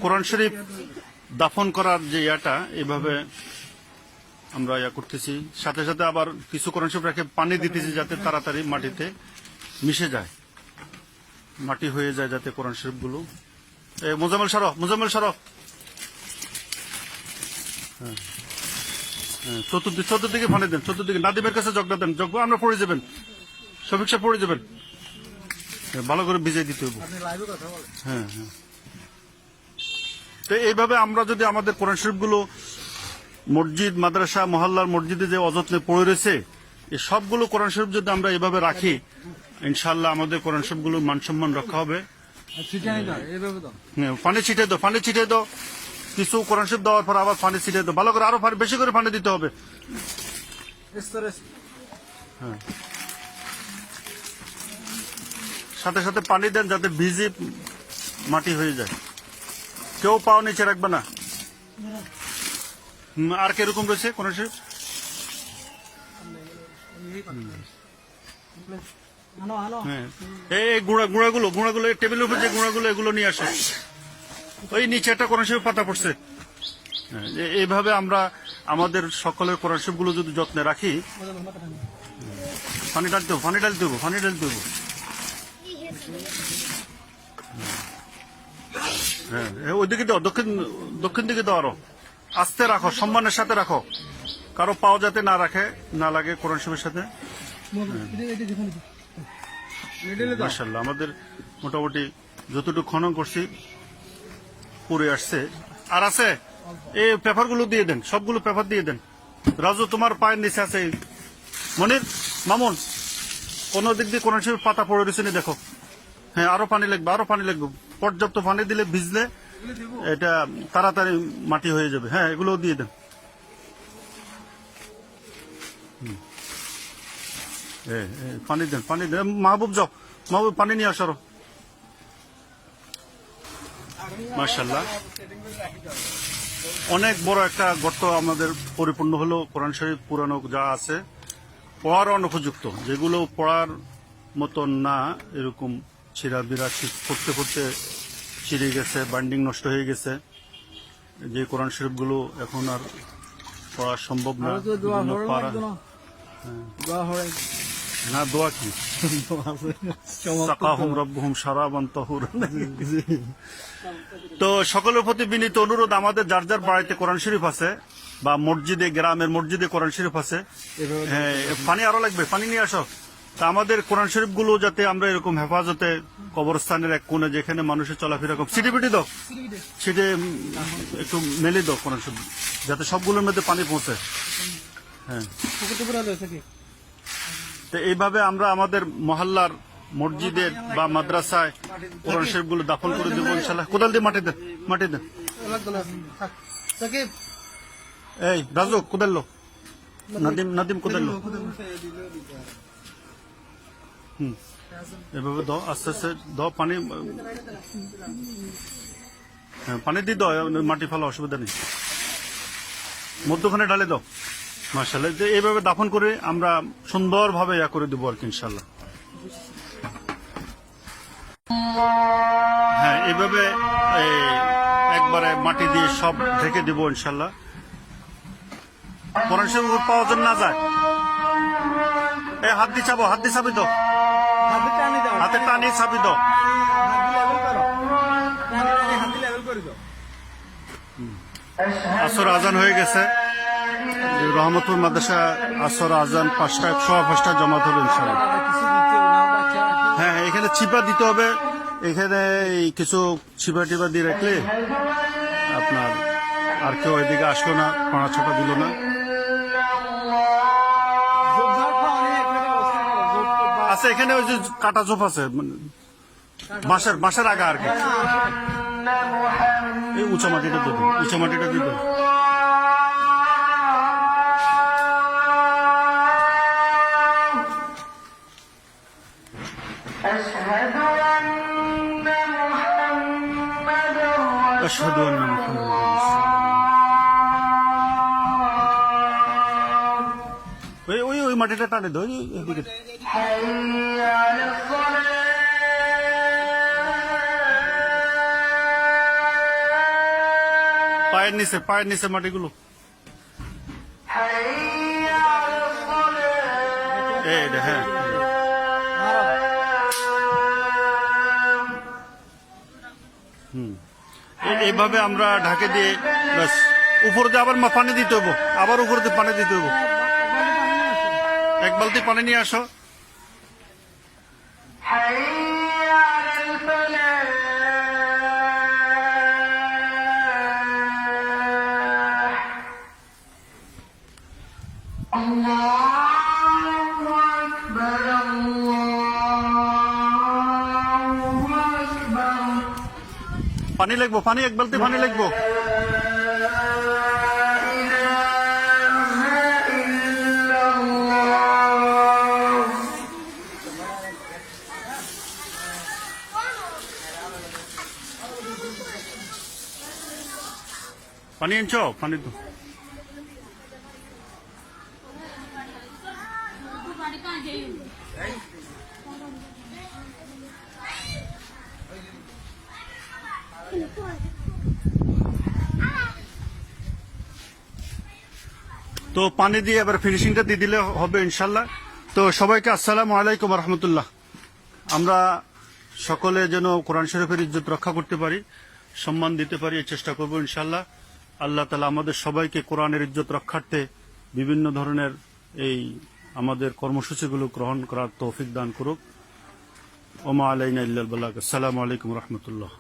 কোরআন শরীফ দাফন করার যে ইয়াটা এইভাবে আমরা ইয়া করতেছি, সাথে সাথে আবার কিছু কোরআন শরীফ রেখে পানি দিতেছি যাতে তাড়াতাড়ি মাটিতে মিশে যায়, মাটি হয়ে যায় যাতে কোরআন শরীফ গুলো। মোজাম্মেল সরো চতুর্দিকে পানি দেন, চতুর্দিকে নাদিমের কাছে জগটা দেন, জগ আমরা পড়ে যাবেন, সমীক্ষা পড়ে যাবেন, ভালো করে ভিজিয়ে দিতে হবে। হ্যাঁ হ্যাঁ, তো এইভাবে আমরা যদি আমাদের কোরআন শরীফ গুলো মসজিদ মাদ্রাসা মহল্লার মসজিদে যে অযত্নে পড়ে রয়েছে, এই সবগুলো কোরআন শরীফ যদি আমরা এইভাবে রাখি, ইনশাআল্লাহ আমাদের কোরআন শরীফ গুলোর মান সম্মান রক্ষা হবে। পানি ছিটিয়ে দাও, কিছু কোরআন শরীফ দেওয়ার পর আবার পানি ছিটিয়ে দাও, ভালো করে আরো বেশি করে পানি দিতে হবে। হ্যাঁ, সাথে সাথে পানি দেন যাতে ভিজে মাটি হয়ে যায়। কেউ পাও নিচে রাখবে না। আর কিরকম রয়েছে কোরআন শরীফ? এই গুঁড়াগুলো টেবিলের উপর যে গুঁড়াগুলো এগুলো নিয়ে আসে, ওই নিচে একটা কোরআন শরীফ পাতা পড়ছে। এইভাবে আমরা আমাদের সকলের কোরআন শরীফ গুলো যদি যত্নে রাখি, পানি ডালতে দেবো। হ্যাঁ, ওইদিকে দাও, দক্ষিণ দিকে দাও, আরো আস্তে রাখো, সম্মানের সাথে রাখো, কারো পাও যাতে না লাগে কোরআন শরীফের সাথে। মাশাআল্লাহ, আমাদের মোটামুটি যতটুকু খনন করছি পড়ে আসছে। আর আছে এই পেপার গুলো দিয়ে দেন, সবগুলো পেপার দিয়ে দেন। রাজু, তোমার পায়ের নিচে আছে মনির, মামুন, কোন দিক দিয়ে কোরআন শরীফ পাতা পড়ে রয়েছে দেখো। হ্যাঁ, আরো পানি লাগবে, পর্যাপ্ত পানি দিলে ভিজলে এটা তাড়াতাড়ি মাটি হয়ে যাবে। হ্যাঁ, এগুলো দিয়ে দেন। পানি দেন। মাহবুব যাও, পানি নিয়ে আসো। মাশাআল্লাহ, অনেক বড় একটা গর্ত আমাদের পরিপূর্ণ হলো। কোরআন শরীফ পুরানো যা আছে পড়ার অনুপযুক্ত, যেগুলো পড়ার মতন না, এরকম ছিঁড়া বিড়া পড়তে ছিঁড়ে গেছে, বাইন্ডিং নষ্ট হয়ে গেছে, যে কোরআন শরীফ গুলো এখন আর পড়া সম্ভব না। না, দোয়া কি সাকাহুম রব্বুহুম শারাবান তাহুরা। তো সকলের প্রতি বিনীত অনুরোধ, আমাদের যার যার বাড়িতে কোরআন শরীফ আছে বা মসজিদে, গ্রামের মসজিদে কোরআন শরীফ আছে, হ্যাঁ, পানি আরো লাগবে, পানি নিয়ে আসো। তা আমাদের কোরআন শরীফ গুলো যাতে আমরা এরকম হেফাজতে কবরস্থানের এক কোণে যেখানে মানুষের চলাফেরা কম, ছিটে দাও, ছিটে একটু মেলে দাও কোরআন শরীফ, যাতে সবগুলোর মধ্যে পানি পৌঁছে। হ্যাঁ, তো এইভাবে আমরা আমাদের মহল্লার মসজিদের বা মাদ্রাসায় কোরআন শরীফ গুলো দাফন করে দেবো ইনশাল্লাহ। কোদাল দিয়ে মাটি দেন। এই রাজু, কোদাল লো, নাদিম কোদাল লো। এভাবে দাও, আস্তে আস্তে দাও পানি। হ্যাঁ, পানি দিয়ে দাও, মাটি ফেলা অসুবিধা নেই, মধ্যখানে ঢালে দাও। মাশাআল্লাহ, এইভাবে দাফন করে আমরা সুন্দরভাবে ইয়া করে দেবো আর কি ইনশাল্লাহ। হ্যাঁ, এইভাবে একবারে মাটি দিয়ে সব ঢেকে দেবো ইনশাল্লাহ। কোরআন শরীফ পাওয়া যেন না যায়। এই হাত দিয়ে চাবি দাও, হাতে টানি চাবি দাও। আসর আজান হয়ে গেছে, রহমতুল মাদ্রাসা আসর আজান 5টা জমা হবে ইনশাআল্লাহ। হ্যাঁ, এখানে ছিপা দিতে হবে, এখানে কিছু ছিপা টিপা দিয়ে রাখলে আপনার আর কেউ এদিকে আসলো না, পাড়া ছাপা দিল না। আচ্ছা, এখানে ওই যে কাটা ঝোপ আছে, বাঁশের আগা আর কি, এই উঁচা মাটিটা দিতে। আশহাদু আন্না মুহাম্মাদান রাসূলুল্লাহ। ওই মাটিটা টানে দাও, এদিকে। পায়ের নিচে মাটিগুলো। হ্যাঁ, এইভাবে আমরা ঢাকে দিয়ে ব্যাস উপর দিয়ে আবার পানি দিতে হবো, আবার উপর দিয়ে পানি দিতে হবো। এক বালতি পানি নিয়ে আসো। পানি লাগবো, পানি এক বালতি পানি লাগবো। পানি আনছো? পানি তো তো পানি দিয়ে এবার ফিনিশিংটা দিয়ে দিলে হবে ইনশাল্লাহ। তো সবাইকে আসসালামু আলাইকুম রহমতুল্লাহ। আমরা সকলে যেন কোরআন শরীফের ইজ্জত রক্ষা করতে পারি, সম্মান দিতে পারি, এই চেষ্টা করবো ইনশাল্লাহ। আল্লাহ তাআলা আমাদের সবাইকে কোরআনের ইজ্জত রক্ষার্থে বিভিন্ন ধরনের এই আমাদের কর্মসূচিগুলো গ্রহণ করার তৌফিক দান করুক। ওমা আলাইনা ইল্লাল বালাগ। আসসালামু আলাইকুম রহমতুল্লাহ।